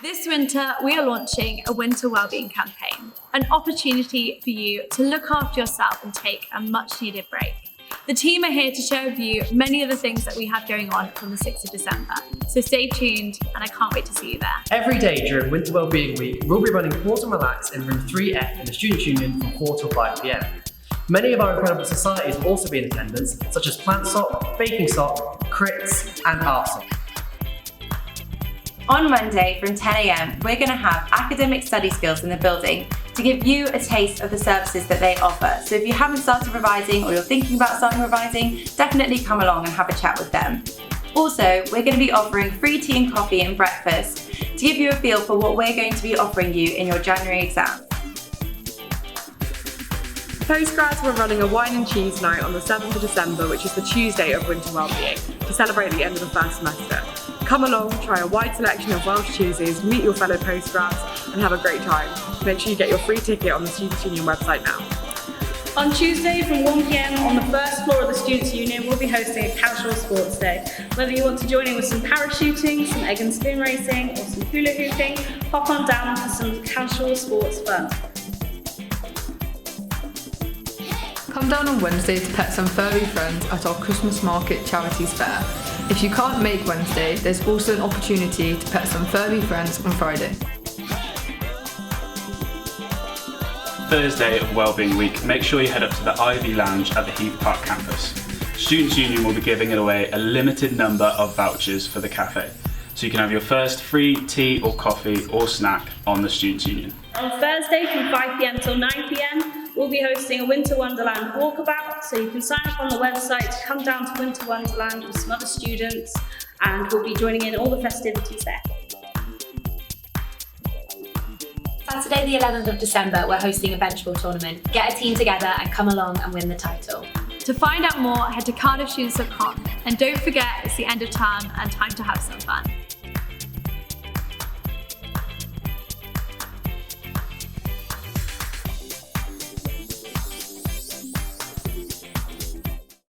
This winter, we are launching a winter wellbeing campaign, an opportunity for you to look after yourself and take a much needed break. The team are here to share with you many of the things that we have going on from the 6th of December. So stay tuned and I can't wait to see you there. Every day during Winter Wellbeing Week, we'll be running Pause and Relax in room 3F in the Students' Union from 4 till 5 p.m. Many of our incredible societies will also be in attendance, such as Plant Sock, Baking Sock, Crits and Art Sock. On Monday from 10 a.m, we're going to have academic study skills in the building to give you a taste of the services that they offer. So if you haven't started revising or you're thinking about starting revising, definitely come along and have a chat with them. Also, we're going to be offering free tea and coffee and breakfast to give you a feel for what we're going to be offering you in your January exams. Postgrads, we're running a wine and cheese night on the 7th of December, which is the Tuesday of Winter Wellbeing, to celebrate the end of the first semester. Come along, try a wide selection of Welsh cheeses, meet your fellow postgrads and have a great time. Make sure you get your free ticket on the Students' Union website now. On Tuesday from 1 p.m, on the first floor of the Students' Union, we'll be hosting a casual sports day. Whether you want to join in with some parachuting, some egg and spoon racing or some hula hooping, pop on down for some casual sports fun. Come down on Wednesday to pet some furry friends at our Christmas Market Charities Fair. If you can't make Wednesday, there's also an opportunity to pet some furry friends on Friday. Thursday of Wellbeing Week, make sure you head up to the Ivy Lounge at the Heath Park campus. Students' Union will be giving away a limited number of vouchers for the cafe, so you can have your first free tea or coffee or snack on the Students' Union. On Thursday from 5 p.m till 9 p.m, we'll be hosting a Winter Wonderland walkabout, so you can sign up on the website to come down to Winter Wonderland with some other students, and we'll be joining in all the festivities there. Saturday the 11th of December, we're hosting a benchball tournament. Get a team together and come along and win the title. To find out more, head to cardiffstudents.com and don't forget it's the end of term and time to have some fun.